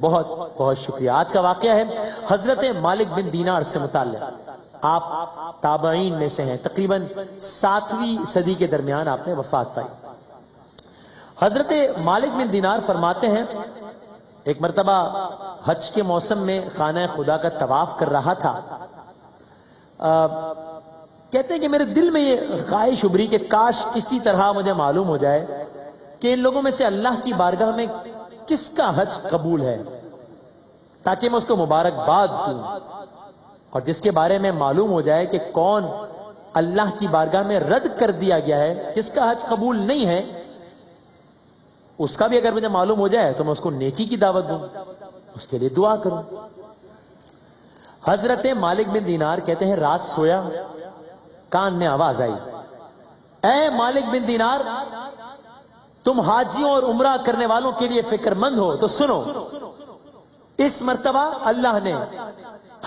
بہت بہت شکریہ. آج کا واقعہ ہے حضرت مالک بن دینار سے متعلق. آپ تابعین میں سے ہیں, تقریباً 7ویں صدی کے درمیان آپ نے وفات پائی. حضرت مالک بن دینار فرماتے ہیں ایک مرتبہ حج کے موسم میں خانہ خدا کا طواف کر رہا تھا. کہتے ہیں کہ میرے دل میں یہ خواہش ابھری کہ کاش کسی طرح مجھے معلوم ہو جائے کہ ان لوگوں میں سے اللہ کی بارگاہ میں کس کا حج قبول ہے, تاکہ میں اس کو مبارکباد دوں, اور جس کے بارے میں معلوم ہو جائے کہ کون اللہ کی بارگاہ میں رد کر دیا گیا ہے, جس کا حج قبول نہیں ہے, اس کا بھی اگر مجھے معلوم ہو جائے تو میں اس کو نیکی کی دعوت دوں, اس کے لیے دعا کروں. حضرت مالک بن دینار کہتے ہیں رات سویا, کان میں آواز آئی, اے مالک بن دینار, تم حاجیوں اور عمرہ کرنے والوں کے لیے فکر مند ہو تو سنو, اس مرتبہ اللہ نے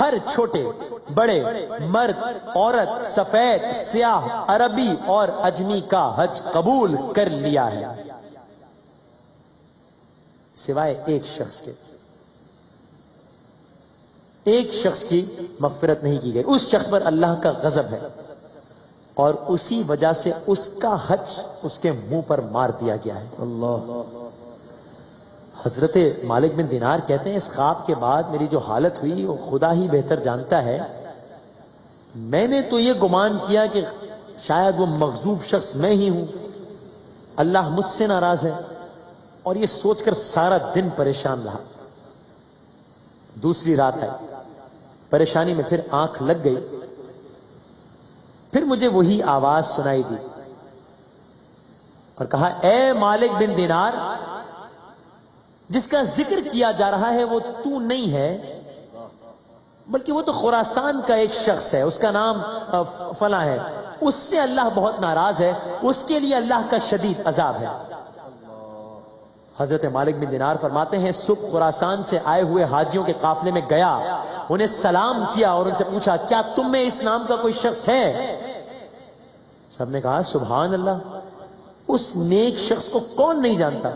ہر چھوٹے بڑے مرد عورت سفید سیاہ عربی اور اجمی کا حج قبول کر لیا ہے, سوائے ایک شخص کے. ایک شخص کی مغفرت نہیں کی گئی, اس شخص پر اللہ کا غضب ہے, اور اسی وجہ سے اس کا حج اس کے منہ پر مار دیا گیا ہے. اللہ. حضرت مالک بن دینار کہتے ہیں اس خواب کے بعد میری جو حالت ہوئی وہ خدا ہی بہتر جانتا ہے. میں نے تو یہ گمان کیا کہ شاید وہ مغضوب شخص میں ہی ہوں, اللہ مجھ سے ناراض ہے, اور یہ سوچ کر سارا دن پریشان رہا. دوسری رات آئی, پریشانی میں پھر آنکھ لگ گئی, پھر مجھے وہی آواز سنائی دی اور کہا اے مالک بن دینار, جس کا ذکر کیا جا رہا ہے وہ تو نہیں ہے, بلکہ وہ تو خراسان کا ایک شخص ہے, اس کا نام فلاں ہے, اس سے اللہ بہت ناراض ہے, اس کے لیے اللہ کا شدید عذاب ہے. حضرت مالک بن دینار فرماتے ہیں صبح خراسان سے آئے ہوئے حاجیوں کے قافلے میں گیا, انہیں سلام کیا اور ان سے پوچھا کیا تم میں اس نام کا کوئی شخص ہے؟ سب نے کہا سبحان اللہ, اس نیک شخص کو کون نہیں جانتا,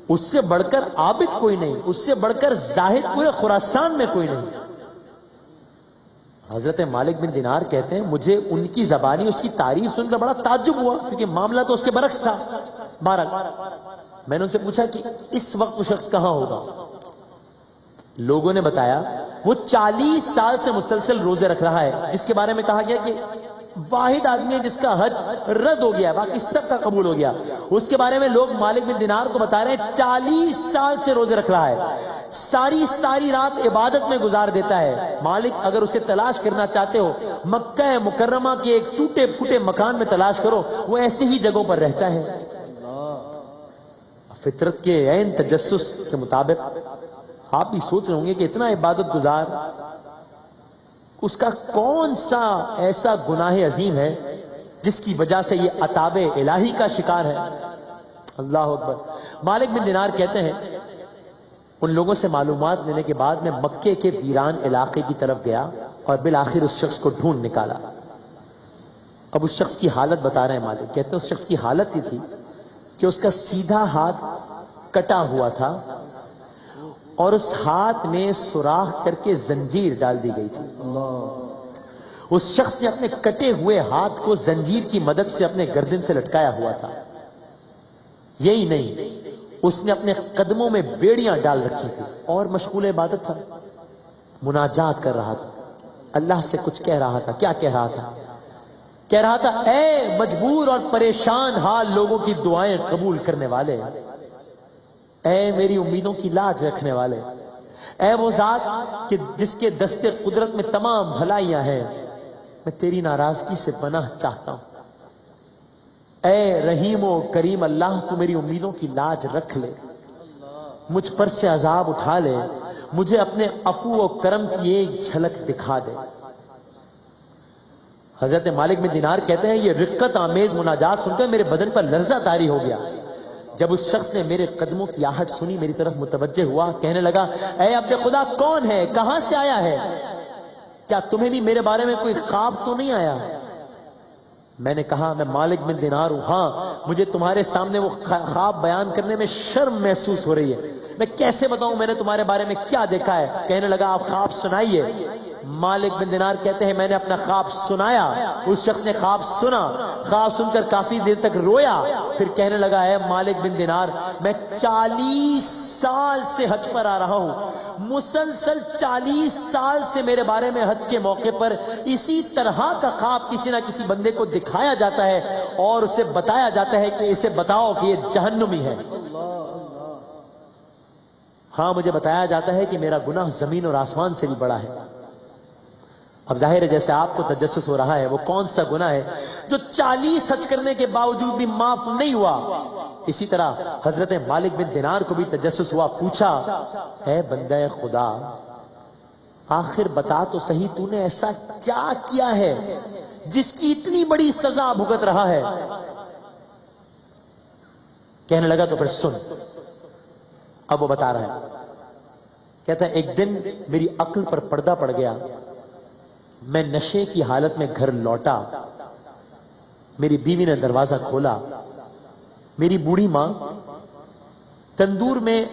اس سے بڑھ کر عابد کوئی نہیں, اس سے بڑھ کر زاہد پورے خراسان میں کوئی نہیں. حضرت مالک بن دینار کہتے ہیں مجھے ان کی زبانی اس کی تعریف سن کر بڑا تعجب ہوا, کیونکہ معاملہ تو اس کے برعکس تھا. بہرحال میں نے ان سے پوچھا کہ اس وقت وہ شخص کہاں ہوگا؟ لوگوں نے بتایا وہ 40 سال سے مسلسل روزے رکھ رہا ہے, جس کے بارے میں کہا گیا کہ واحد آدمی ہے جس کا حج رد ہو گیا, باقی سب کا قبول ہو گیا. اس کے بارے میں لوگ مالک بن دینار کو بتا رہے ہیں 40 سال سے روزے رکھ رہا ہے, ساری رات عبادت میں گزار دیتا ہے. مالک اگر اسے تلاش کرنا چاہتے ہو مکہ مکرمہ کے ایک ٹوٹے پھوٹے مکان میں تلاش کرو, وہ ایسے ہی جگہوں پر رہتا ہے. فطرت کے عین تجسس کے مطابق آپ بھی سوچ رہے ہوں گے کہ اتنا عبادت گزار, اس کا کون سا ایسا گناہ عظیم ہے جس کی وجہ سے یہ عطاب الہی کا شکار ہے. اللہ اکبر. مالک بن دینار کہتے ہیں ان لوگوں سے معلومات لینے کے بعد میں مکے کے ویران علاقے کی طرف گیا اور بالآخر اس شخص کو ڈھونڈ نکالا. اب اس شخص کی حالت بتا رہے ہیں مالک, کہتے ہیں اس شخص کی حالت یہ تھی کہ اس کا سیدھا ہاتھ کٹا ہوا تھا اور اس ہاتھ میں سوراخ کر کے زنجیر ڈال دی گئی تھی. اس شخص نے اپنے کٹے ہوئے ہاتھ کو زنجیر کی مدد سے اپنے گردن سے لٹکایا ہوا تھا. یہی نہیں, اس نے اپنے قدموں میں بیڑیاں ڈال رکھی تھی اور مشغول عبادت تھا, مناجات کر رہا تھا, اللہ سے کچھ کہہ رہا تھا. کیا کہہ رہا تھا؟ کہہ رہا تھا اے مجبور اور پریشان حال لوگوں کی دعائیں قبول کرنے والے, اے میری امیدوں کی لاج رکھنے والے, اے وہ ذات کہ جس کے دستے قدرت میں تمام بھلائیاں ہیں, میں تیری ناراضگی سے پناہ چاہتا ہوں. اے رحیم و کریم اللہ, تو میری امیدوں کی لاج رکھ لے, مجھ پر سے عذاب اٹھا لے, مجھے اپنے عفو و کرم کی ایک جھلک دکھا دے. حضرت مالک بن دینار کہتے ہیں یہ رقت آمیز مناجات سن کر میرے بدن پر لرزہ طاری ہو گیا. جب اس شخص نے میرے قدموں کی آہٹ سنی, میری طرف متوجہ ہوا, کہنے لگا اے عبد خدا کون ہے, کہاں سے آیا ہے, کیا تمہیں بھی میرے بارے میں کوئی خواب تو نہیں آیا؟ میں نے کہا میں مالک بن دینار ہوں، ہاں مجھے تمہارے سامنے وہ خواب بیان کرنے میں شرم محسوس ہو رہی ہے، میں کیسے بتاؤں میں نے تمہارے بارے میں کیا دیکھا ہے؟ کہنے لگا آپ خواب سنائیے۔ مالک بن دینار کہتے ہیں میں نے اپنا خواب سنایا، اس شخص نے خواب سنا، خواب سن کر کافی دیر تک رویا، پھر کہنے لگا ہے مالک بن دینار میں 40 سال سے حج پر آ رہا ہوں، مسلسل 40 سال سے میرے بارے میں حج کے موقع پر اسی طرح کا خواب کسی نہ کسی بندے کو دکھایا جاتا ہے اور اسے بتایا جاتا ہے کہ اسے بتاؤ کہ یہ جہنمی ہے۔ ہاں مجھے بتایا جاتا ہے کہ میرا گناہ زمین اور آسمان سے بھی بڑا ہے۔ اب ظاہر ہے جیسے آپ کو تجسس ہو رہا ہے، وہ کون سا گناہ ہے جو 40 حج کرنے کے باوجود بھی معاف نہیں ہوا؟ اسی طرح حضرت مالک بن دینار کو بھی تجسس ہوا، پوچھا اے بندہ خدا آخر بتا تو صحیح تو نے ایسا کیا کیا ہے جس کی اتنی بڑی سزا بھگت رہا ہے؟ کہنے لگا تو پھر سن، اب وہ بتا رہا ہے، کہتا ہے ایک دن میری عقل پر پردہ پڑ گیا، میں نشے کی حالت میں گھر لوٹا، میری بیوی نے دروازہ کھولا، میری بوڑھی ماں تندور میں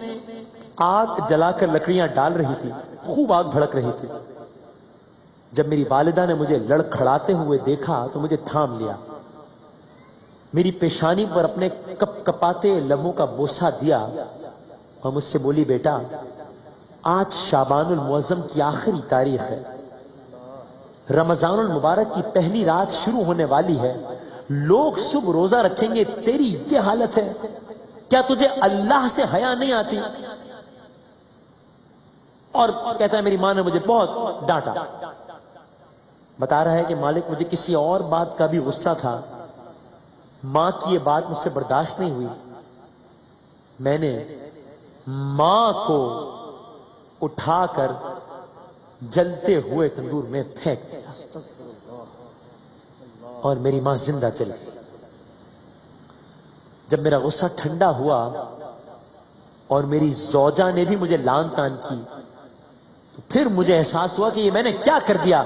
آگ جلا کر لکڑیاں ڈال رہی تھی، خوب آگ بھڑک رہی تھی۔ جب میری والدہ نے مجھے لڑکھڑاتے ہوئے دیکھا تو مجھے تھام لیا، میری پیشانی پر اپنے کپ کپاتے لبوں کا بوسہ دیا اور مجھ سے بولی بیٹا آج شعبان المعظم کی آخری تاریخ ہے، رمضان المبارک کی پہلی رات شروع ہونے والی ہے، لوگ صبح روزہ رکھیں گے، تیری یہ حالت ہے، کیا تجھے اللہ سے حیا نہیں آتی؟ اور کہتا ہے میری ماں نے مجھے بہت ڈانٹا۔ بتا رہا ہے کہ مالک مجھے کسی اور بات کا بھی غصہ تھا، ماں کی یہ بات مجھ سے برداشت نہیں ہوئی، میں نے ماں کو اٹھا کر جلتے ہوئے تندور میں پھینک دیا اور میری ماں زندہ چلی گئی۔ جب میرا غصہ ٹھنڈا ہوا اور میری زوجہ نے بھی مجھے لان تان کی تو پھر مجھے احساس ہوا کہ یہ میں نے کیا کر دیا۔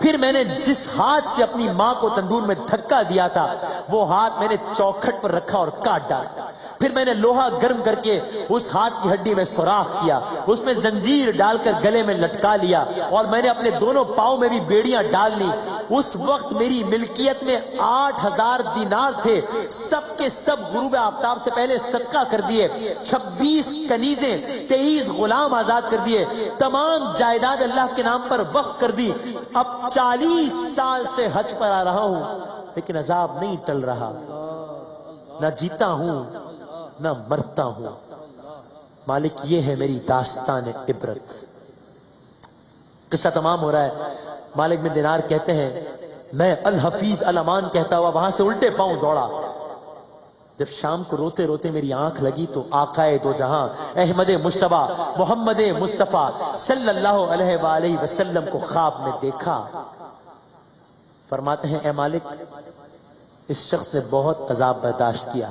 پھر میں نے جس ہاتھ سے اپنی ماں کو تندور میں دھکا دیا تھا وہ ہاتھ میں نے چوکھٹ پر رکھا اور کاٹ ڈالا۔ پھر میں نے لوہا گرم کر کے اس ہاتھ کی ہڈی میں سوراخ کیا، اس میں زنجیر ڈال کر گلے میں لٹکا لیا اور میں نے اپنے دونوں پاؤں میں بھی بیڑیاں ڈال لی۔ اس وقت میری ملکیت میں 8000 دینار تھے، سب کے سب غروب آفتاب سے پہلے صدقہ کر دیے، 26 کنیزیں، 23 غلام آزاد کر دیے، تمام جائیداد اللہ کے نام پر وقف کر دی۔ اب 40 سال سے حج پر آ رہا ہوں لیکن عذاب نہیں ٹل رہا، نہ جیتا ہوں نہ مرتا ہوں۔ مالک یہ ہے میری داستان عبرت۔ قصہ تمام ہو رہا ہے۔ مالک بن دینار کہتے ہیں میں الحفیظ الامان کہتا ہوا وہاں سے الٹے پاؤں دوڑا۔ جب شام کو روتے روتے میری آنکھ لگی تو آقائے دو جہاں احمد مجتبیٰ محمد مصطفیٰ صلی اللہ علیہ وآلہ وسلم کو خواب میں دیکھا۔ فرماتے ہیں اے مالک اس شخص نے بہت عذاب برداشت کیا،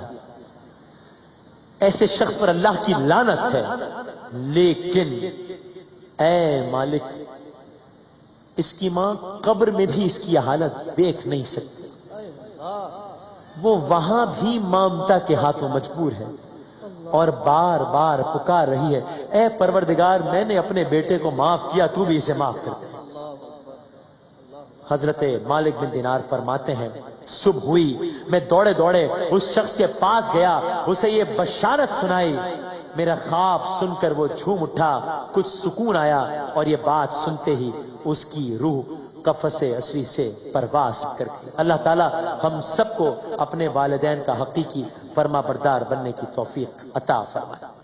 ایسے شخص پر اللہ کی لعنت ہے، لیکن اے مالک اس کی ماں قبر میں بھی اس کی حالت دیکھ نہیں سکتی، وہ وہاں بھی مامتا کے ہاتھوں مجبور ہے اور بار بار پکار رہی ہے اے پروردگار میں نے اپنے بیٹے کو معاف کیا، تو بھی اسے معاف کر دے۔ حضرت مالک بن دینار فرماتے ہیں صبح ہوئی، میں دوڑے دوڑے اس شخص کے پاس گیا، اسے یہ بشارت سنائی، میرا خواب سن کر وہ جھوم اٹھا، کچھ سکون آیا اور یہ بات سنتے ہی اس کی روح قفس عصری سے پرواز کر گئی۔ اللہ تعالی ہم سب کو اپنے والدین کا حقیقی فرما بردار بننے کی توفیق عطا فرمائے۔